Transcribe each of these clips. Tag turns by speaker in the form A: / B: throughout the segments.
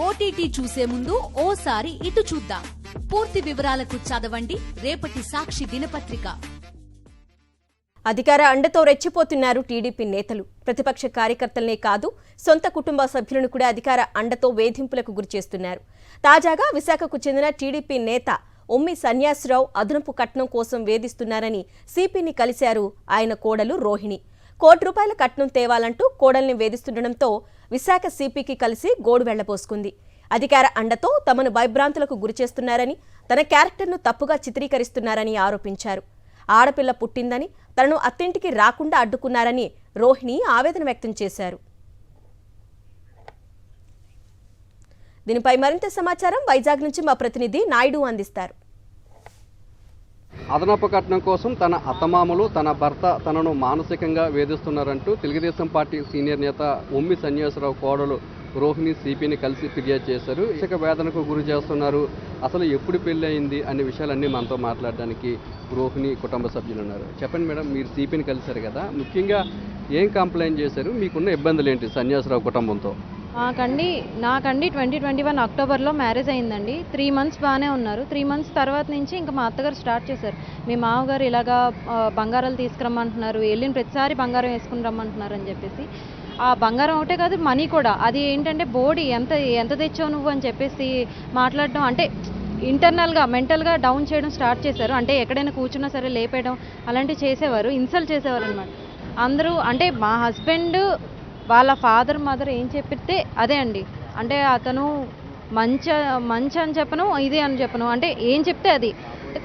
A: OTT చూసే ముందు ఓసారి ఇటు చూద్దాం. పూర్తి వివరాలకు చదవండి రేపటి సాక్షి దినపత్రిక.
B: అధికార అండతో రెచ్చిపోతున్నారు టీడీపీ నేతలు. ప్రతిపక్ష కార్యకర్తలనే కాదు, సొంత కుటుంబ సభ్యులను కూడా అధికార అండతో వేధింపులకు గురిచేస్తున్నారు. తాజాగా విశాఖకు చెందిన టీడీపీ నేత ఉమ్మి సన్యాసరావు అదనపు కట్నం కోసం వేధిస్తున్నారని సిపిని కలిశారు ఆయన కోడలు రోహిణి. ₹1 కట్నం తేవాలంటూ కోడల్ని వేధిస్తుండటంతో విశాఖ సిపికి కలిసి గోడు వెళ్లబోసుకుంది. అధికార అండతో తమను భయభ్రాంతులకు గురిచేస్తున్నారని, తన క్యారెక్టర్ను తప్పుగా చిత్రీకరిస్తున్నారని ఆరోపించారు. ఆడపిల్ల పుట్టిందని తనను అత్తింటికి రాకుండా అడ్డుకున్నారని రోహిణి ఆవేదన వ్యక్తం చేశారు. దీనిపై మరింత సమాచారం వైజాగ్ నుంచి మా ప్రతినిధి నాయుడు అందిస్తారు.
C: అదనపు కట్నం కోసం తన అత్తమామలు, తన భర్త తనను మానసికంగా వేధిస్తున్నారంటూ తెలుగుదేశం పార్టీ సీనియర్ నేత ఉమ్మి సన్యాసరావు కోడలు రోహిణి సిపిని కలిసి ఫిర్యాదు చేశారు. ఇసుక వేదనకు గురి చేస్తున్నారు, అసలు ఎప్పుడు పెళ్లి అయింది అనే విషయాలన్నీ మనతో మాట్లాడడానికి రోహిణి కుటుంబ సభ్యులు ఉన్నారు. చెప్పండి మేడం, మీరు సిపిని కలిశారు కదా, ముఖ్యంగా ఏం కంప్లైంట్ చేశారు, మీకున్న ఇబ్బందులు ఏంటి సన్యాసరావు కుటుంబంతో?
D: నాకండి 2021 అక్టోబర్లో మ్యారేజ్ అయిందండి. 3 మంత్స్ బాగానే ఉన్నారు. 3 మంత్స్ తర్వాత నుంచి ఇంకా మా అత్తగారు స్టార్ట్ చేశారు. మీ మామగారు ఇలాగా బంగారాలు తీసుకురమ్మంటున్నారు, వెళ్ళిన ప్రతిసారి బంగారం వేసుకుని రమ్మంటున్నారు అని చెప్పేసి. ఆ బంగారం ఒకటే కాదు, మనీ కూడా. అది ఏంటంటే బోడీ ఎంత తెచ్చావు నువ్వు అని చెప్పేసి మాట్లాడడం, అంటే ఇంటర్నల్గా మెంటల్గా డౌన్ చేయడం స్టార్ట్ చేశారు. అంటే ఎక్కడైనా కూర్చున్నా సరే లేపేయడం అలాంటివి చేసేవారు, ఇన్సల్ట్ చేసేవారు అనమాట అందరూ. అంటే మా హస్బెండ్ వాళ్ళ ఫాదర్ మదర్ ఏం చెప్పితే అదే అండి. అంటే అతను మంచి అని చెప్పను, ఇది అని చెప్పను, అంటే ఏం చెప్తే అది.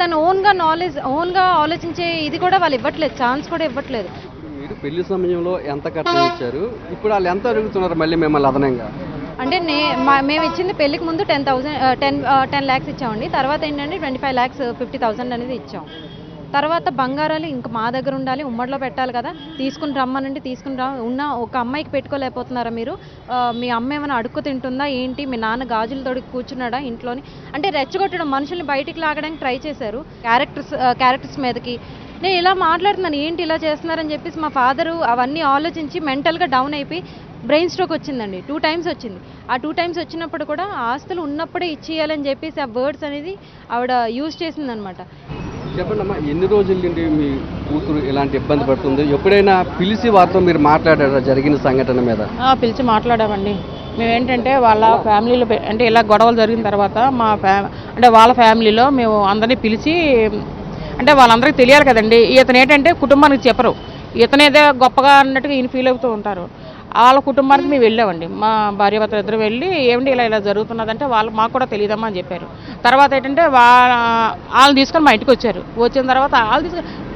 D: తను ఓన్గా ఆలోచించే ఇది కూడా వాళ్ళు ఇవ్వట్లేదు, ఛాన్స్ కూడా ఇవ్వట్లేదు.
C: మీరు పెళ్లి సమయంలో ఎంత కట్నం ఇచ్చారు, ఇప్పుడు వాళ్ళు ఎంత అడుగుతున్నారు మళ్ళీ మిమ్మల్ని అదనంగా?
D: అంటే మేము ఇచ్చింది పెళ్లికి ముందు 10 lakhs ఇచ్చామండి. తర్వాత ఏంటంటే 25 lakhs 50,000 అనేది ఇచ్చాం. తర్వాత బంగారాలు ఇంకా మా దగ్గర ఉండాలి, ఉమ్మడిలో పెట్టాలి కదా, తీసుకుని రమ్మనండి, ఉన్న ఒక అమ్మాయికి పెట్టుకోలేకపోతున్నారా మీరు? మీ అమ్మ ఏమైనా అడుక్కు తింటుందా ఏంటి? మీ నాన్న గాజులు తోడికి కూర్చున్నాడా ఇంట్లోని? అంటే రెచ్చగొట్టడం, మనుషుల్ని బయటికి లాగడానికి ట్రై చేశారు క్యారెక్టర్స్ మీదకి. నేను ఇలా మాట్లాడుతున్నాను, ఏంటి ఇలా చేస్తున్నారని చెప్పేసి మా ఫాదరు అవన్నీ ఆలోచించి మెంటల్గా డౌన్ అయిపోయి బ్రెయిన్ స్ట్రోక్ వచ్చిందండి. 2 times వచ్చింది. ఆ 2 times వచ్చినప్పుడు కూడా ఆస్తులు ఉన్నప్పుడే ఇచ్చేయాలని చెప్పేసి ఆ వర్డ్స్ అనేది ఆవిడ యూజ్ చేసిందనమాట.
C: చెప్పండి అమ్మా, ఎన్ని రోజుల నుండి మీ కూతురు ఇలాంటి ఇబ్బంది పడుతుంది? ఎప్పుడైనా పిలిచి వారితో మీరు మాట్లాడారా జరిగిన సంఘటన మీద?
E: పిలిచి మాట్లాడామండి. మేమేంటంటే వాళ్ళ ఫ్యామిలీలో అంటే ఇలా గొడవలు జరిగిన తర్వాత అంటే వాళ్ళ ఫ్యామిలీలో మేము అందరినీ పిలిచి, అంటే వాళ్ళందరికీ తెలియాలి కదండి. ఇతను ఏంటంటే కుటుంబానికి చెప్పరు, ఇతనేదో గొప్పగా అన్నట్టుగా ఈయన ఫీల్ అవుతూ ఉంటారు. వాళ్ళ కుటుంబానికి మేము వెళ్ళామండి. మా భార్యాభర్తలు ఇద్దరు వెళ్ళి, ఏమండి ఇలా జరుగుతున్నదంటే మాకు కూడా తెలియదమ్మా అని చెప్పారు. తర్వాత ఏంటంటే వాళ్ళని తీసుకొని మా ఇంటికి వచ్చారు. వచ్చిన తర్వాత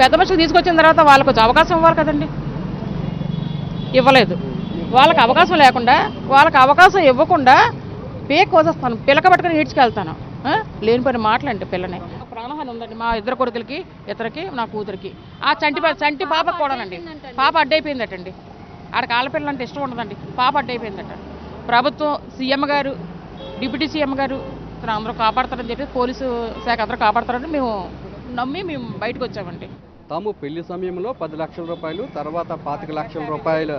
E: పెద్ద మనుషులు తీసుకొచ్చిన తర్వాత వాళ్ళకు కొంచెం అవకాశం ఇవ్వాలి కదండి, ఇవ్వలేదు. వాళ్ళకి అవకాశం లేకుండా, వాళ్ళకి అవకాశం ఇవ్వకుండా పేక్ కోసేస్తాను, పిలక పట్టుకొని ఈడ్చుకెళ్తాను. లేని పని మాటలంటే పిల్లని ప్రాణహాని ఉందండి మా ఇద్దరు కొడుకులకి, ఇతరికి, నా కూతురికి. ఆ చంటి పాప కూడానండి, పాప అడ్డైపోయిందటండి. ఆడకి ఆడపిల్ల అంటే ఇష్టం ఉండదండి, పాప అడ్డైపోయిందట. ప్రభుత్వం, సీఎం గారు, డిప్యూటీ సీఎం గారు అందరూ కాపాడతారని చెప్పి, పోలీసు శాఖ అందరూ కాపాడతారని మేము నమ్మి బయటకు వచ్చామండి.
C: తాము పెళ్లి సమయంలో 10 లక్షల రూపాయలు, తర్వాత 25 లక్షల రూపాయలు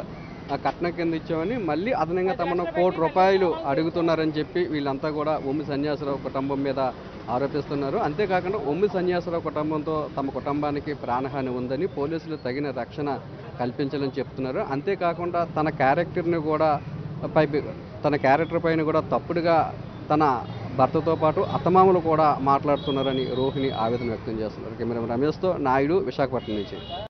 C: కట్నం కింద ఇచ్చామని మళ్ళీ అదనంగా తమను ₹1 అడుగుతున్నారని చెప్పి వీళ్ళంతా కూడా ఉమ్మి సన్యాసరావు కుటుంబం మీద ఆరోపిస్తున్నారు. అంతేకాకుండా ఉమ్మి సన్యాసరావు కుటుంబంతో తమ కుటుంబానికి ప్రాణహాని ఉందని, పోలీసులు తగిన రక్షణ కల్పించాలని చెప్తున్నారు. అంతేకాకుండా తన క్యారెక్టర్ పైన కూడా తప్పుడుగా తన భర్తతో పాటు అత్తమామలు కూడా మాట్లాడుతున్నారని రోహిణి ఆవేదన వ్యక్తం చేస్తున్నారు. కెమెరా రమేష్తో నాయుడు, విశాఖపట్నం నుంచి.